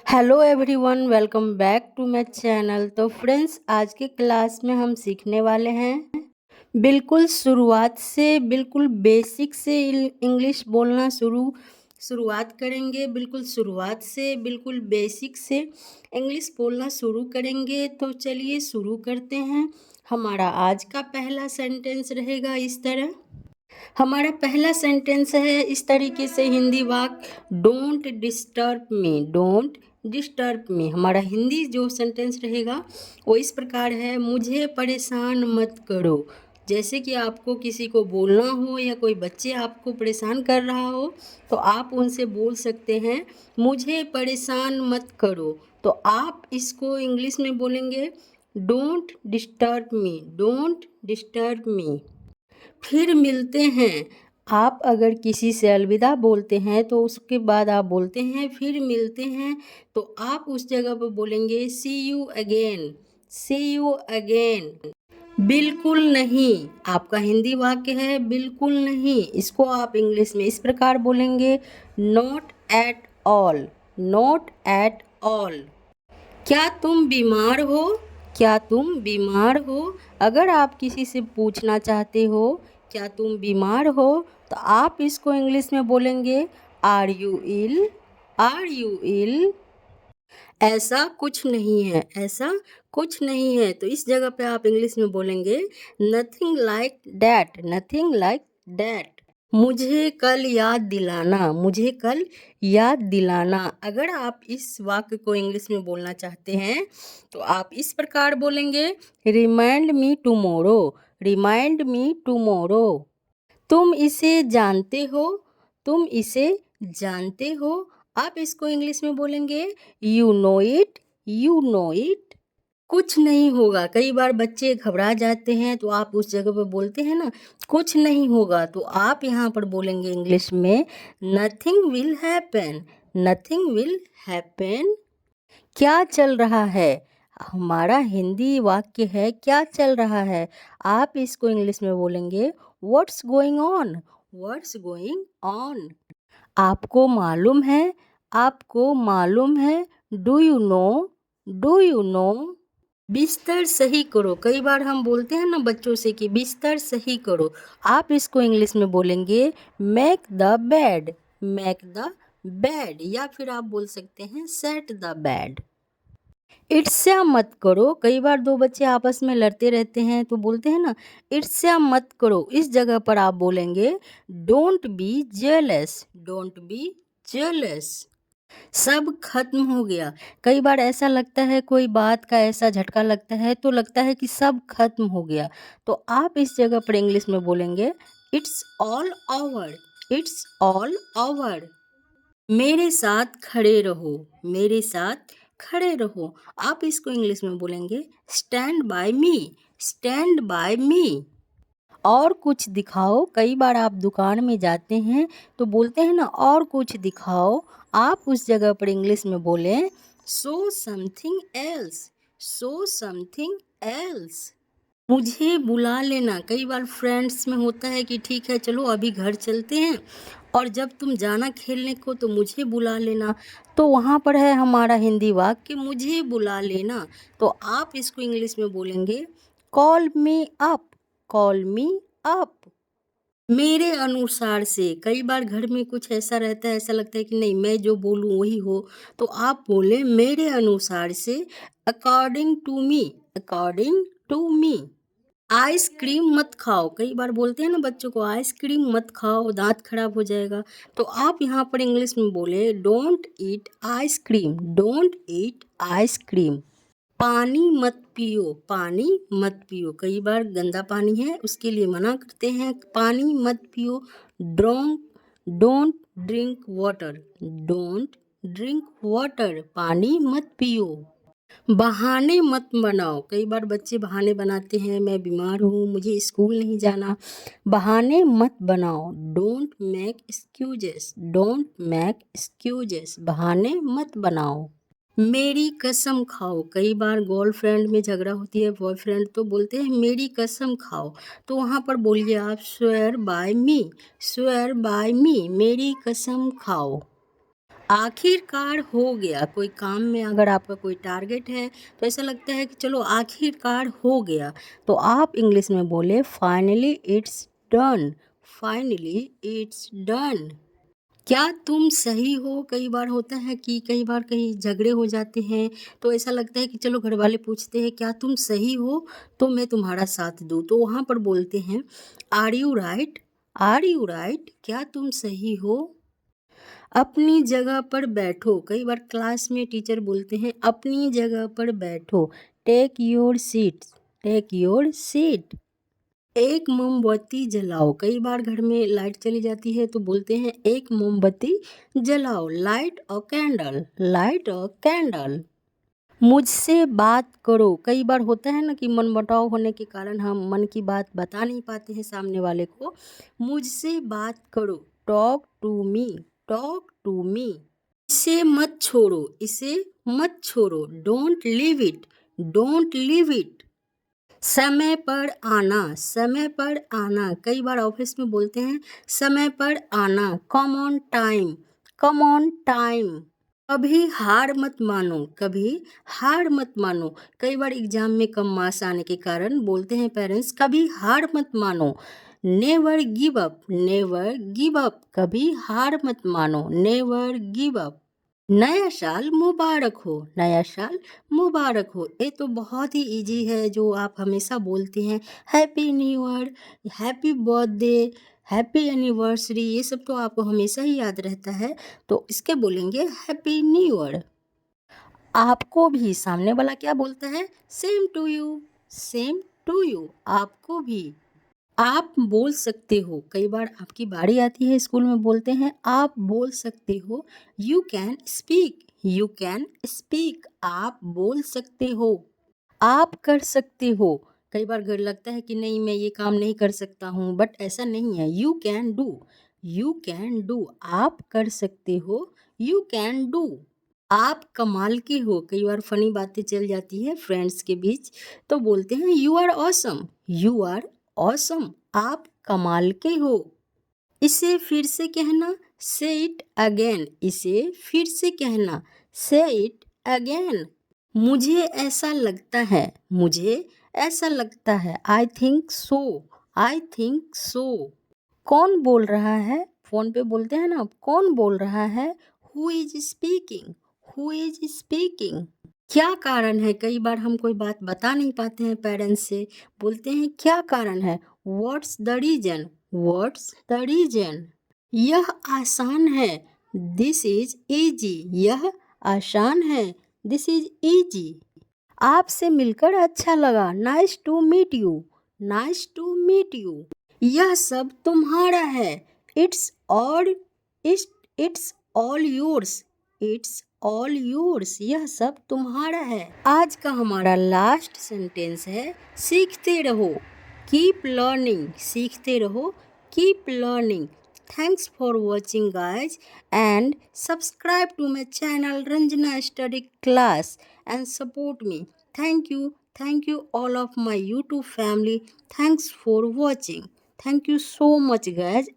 Hello everyone, welcome back to my channel. तो friends, आज के क्लास में हम सीखने वाले हैं बिल्कुल शुरुआत से, बिल्कुल बेसिक से इंग्लिश बोलना शुरुआत करेंगे। बिल्कुल शुरुआत से, बिल्कुल बेसिक से इंग्लिश बोलना शुरू करेंगे। तो चलिए शुरू करते हैं। हमारा आज का पहला सेंटेंस रहेगा इस तरह। हमारा पहला सेंटेंस है इस तरीके से, हिंदी वाक्य, don't disturb me. Don't disturb me हमारा हिंदी जो सेंटेंस रहेगा वो इस प्रकार है, मुझे परेशान मत करो। जैसे कि आपको किसी को बोलना हो या कोई बच्चे आपको परेशान कर रहा हो तो आप उनसे बोल सकते हैं, मुझे परेशान मत करो। तो आप इसको इंग्लिश में बोलेंगे, don't disturb me. Don't disturb me. फिर मिलते हैं। आप अगर किसी से अलविदा बोलते हैं तो उसके बाद आप बोलते हैं फिर मिलते हैं, तो आप उस जगह पर बोलेंगे see you again. See you again. बिल्कुल नहीं आपका हिंदी वाक्य है, बिल्कुल नहीं। इसको आप इंग्लिश में इस प्रकार बोलेंगे, not at all. Not at all. क्या तुम बीमार हो? क्या तुम बीमार हो? अगर आप किसी से पूछना चाहते हो क्या तुम बीमार हो, तो आप इसको इंग्लिश में बोलेंगे, are you ill? Are you ill? ऐसा कुछ नहीं है। ऐसा कुछ नहीं है, तो इस जगह पे आप इंग्लिश में बोलेंगे, nothing like that. Nothing like that. मुझे कल याद दिलाना। मुझे कल याद दिलाना। अगर आप इस वाक्य को इंग्लिश में बोलना चाहते हैं तो आप इस प्रकार बोलेंगे, remind me tomorrow. Remind me tomorrow. तुम इसे जानते हो? तुम इसे जानते हो? आप इसको इंग्लिश में बोलेंगे, you know it. You know it. कुछ नहीं होगा। कई बार बच्चे घबरा जाते हैं तो आप उस जगह पर बोलते हैं ना, कुछ नहीं होगा, तो आप यहाँ पर बोलेंगे इंग्लिश में, nothing will happen. Nothing will happen. क्या चल रहा है? हमारा हिंदी वाक्य है, क्या चल रहा है। आप इसको इंग्लिश में बोलेंगे, what's going on. What's going on. आपको मालूम है? आपको मालूम है? Do you know? Do you know? बिस्तर सही करो। कई बार हम बोलते हैं ना बच्चों से कि बिस्तर सही करो। आप इसको इंग्लिश में बोलेंगे, make the bed. Make the bed. या फिर आप बोल सकते हैं, सेट द बेड। ईर्ष्या मत करो। कई बार दो बच्चे आपस में लड़ते रहते हैं तो बोलते हैं ना, ईर्ष्या मत करो। इस जगह पर आप बोलेंगे, don't be jealous. Don't be jealous. सब खत्म हो गया। कई बार ऐसा लगता है, कोई बात का ऐसा झटका लगता है तो लगता है कि सब खत्म हो गया, तो आप इस जगह पर इंग्लिश में बोलेंगे, it's all over. It's all over. मेरे साथ खड़े रहो। मेरे साथ खड़े रहो। आप इसको इंग्लिश में बोलेंगे, stand by me. Stand by me. और कुछ दिखाओ। कई बार आप दुकान में जाते हैं तो बोलते हैं ना, और कुछ दिखाओ। आप उस जगह पर इंग्लिश में बोलें, show something else. Show something else. मुझे बुला लेना। कई बार फ्रेंड्स में होता है कि ठीक है चलो अभी घर चलते हैं, और जब तुम जाना खेलने को तो मुझे बुला लेना। तो वहाँ पर है हमारा हिंदी वाक्य, मुझे बुला लेना। तो आप इसको इंग्लिश में बोलेंगे, call me up. Call me up. मेरे अनुसार से। कई बार घर में कुछ ऐसा रहता है, ऐसा लगता है कि नहीं मैं जो बोलूँ वही हो, तो आप बोले, मेरे अनुसार से, according to me. According to me. Ice cream मत खाओ। कई बार बोलते हैं ना बच्चों को, आइसक्रीम मत खाओ, दांत खराब हो जाएगा, तो आप यहाँ पर इंग्लिश में बोले, don't eat ice cream. Don't eat ice cream. पानी मत पियो। पानी मत पियो। कई बार गंदा पानी है उसके लिए मना करते हैं, पानी मत पियो। Don't drink water. Don't drink water. पानी मत पियो। बहाने मत बनाओ। कई बार बच्चे बहाने बनाते हैं, मैं बीमार हूँ, मुझे स्कूल नहीं जाना। बहाने मत बनाओ। Don't make excuses. Don't make excuses. बहाने मत बनाओ। मेरी कसम खाओ। कई बार गर्लफ्रेंड में झगड़ा होती है, बॉयफ्रेंड, तो बोलते हैं मेरी कसम खाओ, तो वहाँ पर बोलिए आप, swear by me. Swear by me. मेरी कसम खाओ। आखिरकार हो गया। कोई काम में अगर आपका कोई टारगेट है तो ऐसा लगता है कि चलो आखिरकार हो गया, तो आप इंग्लिश में बोले finally it's done. Finally it's done. क्या तुम सही हो? कई बार होता है कि कई बार कहीं झगड़े हो जाते हैं तो ऐसा लगता है कि चलो घर वाले पूछते हैं क्या तुम सही हो, तो मैं तुम्हारा साथ दूँ, तो वहाँ पर बोलते हैं are you right? Are you right? क्या तुम सही हो? अपनी जगह पर बैठो। कई बार क्लास में टीचर बोलते हैं अपनी जगह पर बैठो। Take your seat. Take your seat. एक मोमबत्ती जलाओ। कई बार घर में लाइट चली जाती है तो बोलते हैं एक मोमबत्ती जलाओ। लाइट अ कैंडल। लाइट अ कैंडल। मुझसे बात करो। कई बार होता है ना कि मनमुटाव होने के कारण हम मन की बात बता नहीं पाते हैं सामने वाले को। मुझसे बात करो। Talk to me. Talk to me. इसे मत छोड़ो। इसे मत छोड़ो। Don't leave it. Don't leave it. समय पर आना। समय पर आना। कई बार ऑफिस में बोलते हैं समय पर आना। Come on time. Come on time. कभी हार मत मानो। कभी हार मत मानो। कई बार एग्जाम में कम मार्क्स आने के कारण बोलते हैं पेरेंट्स कभी हार मत मानो। Never give up. Never give up. कभी हार मत मानो। Never give up. नया साल मुबारक हो। नया साल मुबारक हो। ये तो बहुत ही इजी है जो आप हमेशा बोलते हैं। Happy new year, happy birthday, happy anniversary, ये सब तो आपको हमेशा ही याद रहता है। तो इसके बोलेंगे हैप्पी न्यू ईयर। आपको भी सामने वाला क्या बोलता है? Same to you. Same to you. आपको भी। आप बोल सकते हो। कई बार आपकी बारी आती है स्कूल में बोलते हैं आप बोल सकते हो। You can speak. You can speak. आप बोल सकते हो। आप कर सकते हो। कई बार घर लगता है कि नहीं मैं ये काम नहीं कर सकता हूँ, बट ऐसा नहीं है। You can do. You can do. आप कर सकते हो। You can do. आप कमाल के हो। कई बार फनी बातें चल जाती है फ्रेंड्स के बीच तो बोलते हैं you are awesome. You are awesome. आप कमाल के हो। इसे फिर से कहना। से इट अगेन। इसे फिर से कहना। से इट अगेन। मुझे ऐसा लगता है। मुझे ऐसा लगता है। I think so. I think so. कौन बोल रहा है? फोन पे बोलते हैं ना कौन बोल रहा है? Who is speaking. Who is speaking. क्या कारण है? कई बार हम कोई बात बता नहीं पाते हैं पेरेंट्स से, बोलते हैं क्या कारण है? What's the reason. What's the reason. यह आसान है। This is easy. यह आसान है। This is easy. आपसे मिलकर अच्छा लगा। Nice to meet you. Nice to meet you. यह सब तुम्हारा है। It's all it's all yours. It's all yours. यह सब तुम्हारा है। आज का हमारा लास्ट सेंटेंस है सीखते रहो। Keep learning. सीखते रहो। Keep learning. Thanks for watching guys, and subscribe to my channel Ranjana Study Class and support me. Thank you. Thank you all of my YouTube family. Thanks for watching. Thank you so much guys.